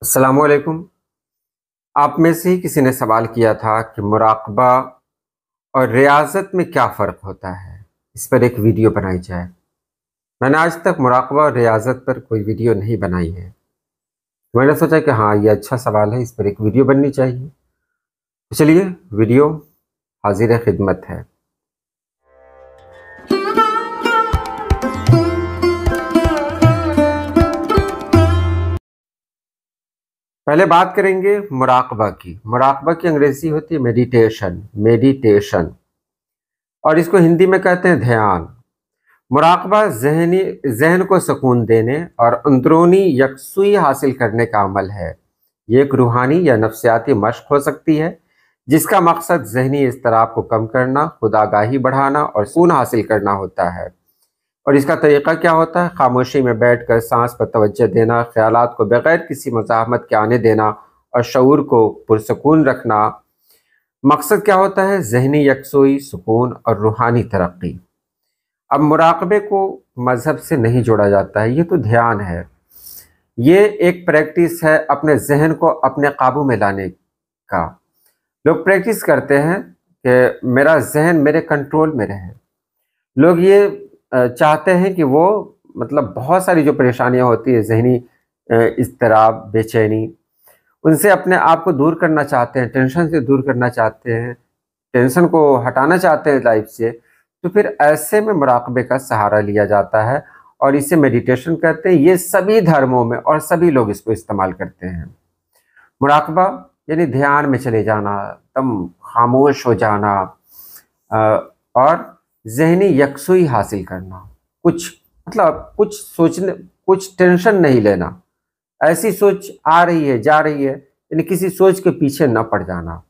अस्सलाम वालेकुम। आप में से ही किसी ने सवाल किया था कि मुराक़बा और रियाज़त में क्या फ़र्क होता है, इस पर एक वीडियो बनाई जाए। मैंने आज तक मुराक़बा और रियाज़त पर कोई वीडियो नहीं बनाई है। मैंने सोचा कि हाँ, ये अच्छा सवाल है, इस पर एक वीडियो बननी चाहिए। तो चलिए, वीडियो हाज़िर खिदमत है। पहले बात करेंगे मुराक़बा की। मुराक़बा की अंग्रेज़ी होती है मेडिटेशन, और इसको हिंदी में कहते हैं ध्यान। मुराक़बा ज़हन को सुकून देने और अंदरूनी यकसुई हासिल करने का अमल है। ये एक रूहानी या नफ्सियाती मश्क हो सकती है जिसका मकसद ज़हनी इज़्तिराब को कम करना, खुद आगाही बढ़ाना और सुकून हासिल करना होता है। और इसका तरीक़ा क्या होता है? खामोशी में बैठकर सांस पर तवज्जो देना, ख़यालात को बग़ैर किसी मुज़ाहमत के आने देना और शऊर को पुरसुकून रखना। मकसद क्या होता है? ज़हनी यकसुई, सुकून और रूहानी तरक्की। अब मुराक़बे को मज़हब से नहीं जोड़ा जाता है, ये तो ध्यान है। ये एक प्रैक्टिस है अपने ज़हन को अपने काबू में लाने का। लोग प्रैक्टिस करते हैं कि मेरा ज़हन मेरे कंट्रोल में रहे। लोग ये चाहते हैं कि वो बहुत सारी जो परेशानियां होती है, ज़हनी इज़्तिराब, बेचैनी, उनसे अपने आप को दूर करना चाहते हैं, टेंशन से दूर करना चाहते हैं, टेंशन को हटाना चाहते हैं लाइफ से। तो फिर ऐसे में मुराक़बे का सहारा लिया जाता है और इसे मेडिटेशन कहते हैं। ये सभी धर्मों में और सभी लोग इसको इस्तेमाल करते हैं। मुराक़बा यानी ध्यान में चले जाना, एकदम खामोश हो जाना और ज़हनी यकसुई हासिल करना। कुछ सोचने, कुछ टेंशन नहीं लेना। ऐसी सोच आ रही है, जा रही है, यानी किसी सोच के पीछे न पड़ जाना,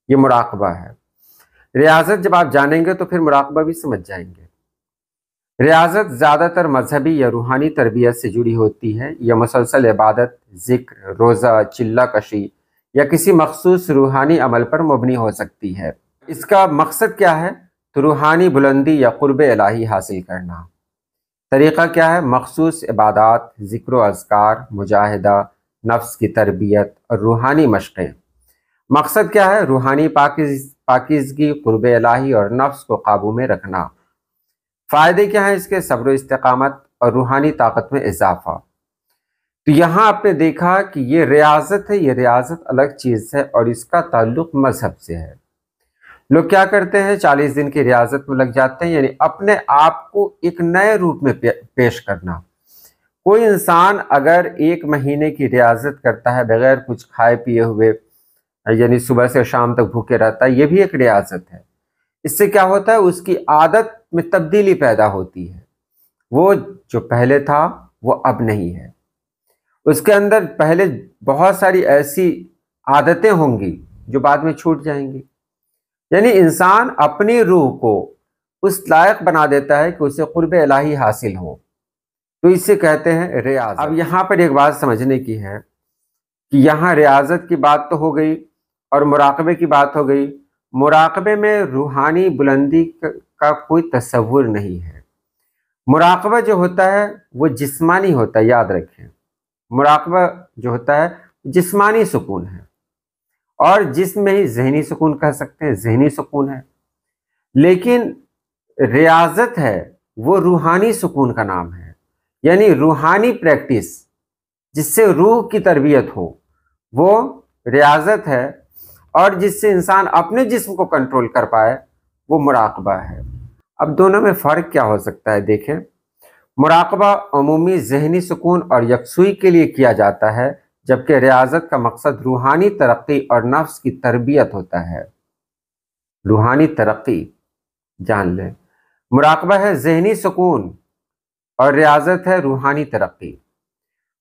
ये मुराक़बा है। रियाज़त जब आप जानेंगे तो फिर मुराक़बा भी समझ जाएंगे। रियाज़त ज़्यादातर मजहबी या रूहानी तरबियत से जुड़ी होती है। यह मुसलसल इबादत, ज़िक्र, रोज़ा, चिल्ला कशी या किसी मखसूस रूहानी अमल पर मबनी हो सकती है। इसका मकसद क्या है? तो रूहानी बुलंदी या क़ुर्ब इलाही हासिल करना। तरीक़ा क्या है? मखसूस इबादात, ज़िक्र व अज़कार, मुजाहिदा, नफ्स की तरबियत और रूहानी मशक़ें। मकसद क्या है? रूहानी पाकीज़गी, क़ुर्ब इलाही और नफ्स को काबू में रखना। फ़ायदे क्या हैं इसके? सब्र व इस्तिक़ामत और रूहानी ताकत में इजाफ़ा। तो यहाँ आपने देखा कि ये रियाज़त है, ये रियाज़त अलग चीज़ है और इसका ताल्लुक़ मज़हब से है। लोग क्या करते हैं? 40 दिन की रियाज़त में लग जाते हैं, यानी अपने आप को एक नए रूप में पेश करना। कोई इंसान अगर 1 महीने की रियाज़त करता है बगैर कुछ खाए पिए हुए, यानी सुबह से शाम तक भूखे रहता है, ये भी एक रियाज़त है। इससे क्या होता है? उसकी आदत में तब्दीली पैदा होती है। वो जो पहले था वो अब नहीं है। उसके अंदर पहले बहुत सारी ऐसी आदतें होंगी जो बाद में छूट जाएंगी। यानी इंसान अपनी रूह को उस लायक बना देता है कि उसे क़ुर्ब इलाही हासिल हो। तो इसे कहते हैं रियाज़त। अब यहाँ पर एक बात समझने की है कि यहाँ रियाज़त की बात तो हो गई और मुराक़बे की बात हो गई। मुराक़बे में रूहानी बुलंदी का कोई तसव्वुर नहीं है। मुराक़बा जो होता है वो जिस्मानी होता है, याद रखें। मुराक़बा जो होता है जिस्मानी सुकून है, और जिस्म में ही ज़हनी सुकून कह सकते हैं, ज़हनी सुकून है। लेकिन रियाज़त है वो रूहानी सुकून का नाम है, यानी रूहानी प्रैक्टिस जिससे रूह की तरबियत हो, वो रियाज़त है। और जिससे इंसान अपने जिस्म को कंट्रोल कर पाए, वो मुराक़बा है। अब दोनों में फ़र्क क्या हो सकता है? देखें, मुराक़बा अमूमी ज़हनी सुकून और यकसुई के लिए किया जाता है, जबकि रियाज़त का मकसद रूहानी तरक्की और नफ्स की तरबियत होता है। रूहानी तरक्की जान लें। मुराक़बा है ज़हनी सुकून और रियाज़त है रूहानी तरक्की।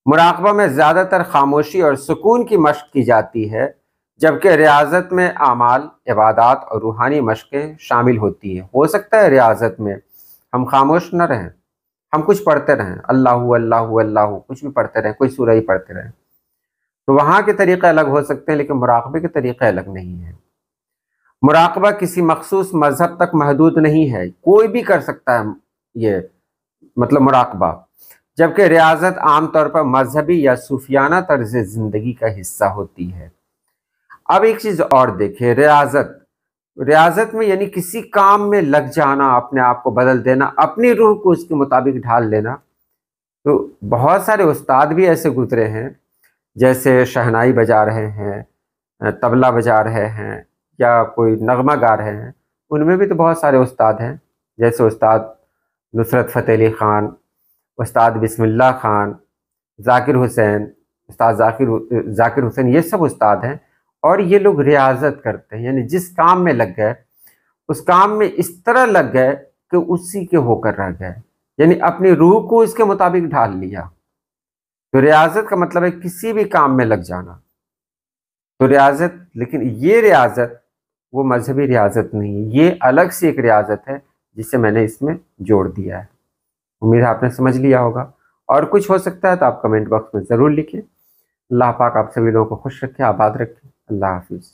मुराक़बा में ज़्यादातर खामोशी और सुकून की मशक़ की जाती है, जबकि रियाज़त में आमाल, इबादात और रूहानी मशक़ें शामिल होती हैं। हो सकता है रियाज़त में हम खामोश न रहें, हम कुछ पढ़ते रहें, अल्लाहु अल्लाहु अल्लाहु, कुछ भी पढ़ते रहें, कोई सूरा ही पढ़ते रहें। तो वहाँ के तरीक़े अलग हो सकते हैं, लेकिन मुराक़बे के तरीक़े अलग नहीं हैं। मुराक़बा किसी मखसूस मज़हब तक महदूद नहीं है, कोई भी कर सकता है ये मुराक़बा। जबकि रियाजत आम तौर पर मजहबी या सूफियाना तर्ज जिंदगी का हिस्सा होती है। अब एक चीज और देखिए, रियाजत, रियाजत में यानी किसी काम में लग जाना, अपने आप को बदल देना, अपनी रूह को उसके मुताबिक ढाल लेना। तो बहुत सारे उस्ताद भी ऐसे गुजरे हैं, जैसे शहनाई बजा रहे हैं, तबला बजा रहे हैं, या कोई नगमा गा रहे हैं, उनमें भी तो बहुत सारे उस्ताद हैं, जैसे उस्ताद नुसरत फ़तेह अली ख़ान, उस्ताद बिस्मिल्लाह ख़ान, ज़ाकिर हुसैन, उस्ताद ज़ाकिर हुसैन, ये सब उस्ताद हैं। और ये लोग रियाजत करते हैं, यानी जिस काम में लग गए उस काम में इस तरह लग गए कि उसी के होकर रह गए, यानी अपनी रूह को इसके मुताबिक ढाल लिया। तो रियाजत का मतलब है किसी भी काम में लग जाना। तो रियाजत, लेकिन ये रियाजत वो मजहबी रियाजत नहीं है, ये अलग से एक रियाजत है जिसे मैंने इसमें जोड़ दिया है। उम्मीद है आपने समझ लिया होगा। और कुछ हो सकता है तो आप कमेंट बॉक्स में ज़रूर लिखिए। अल्लाह पाक आप सभी लोगों को खुश रखे, आबाद रखे। अल्लाह हाफिज़।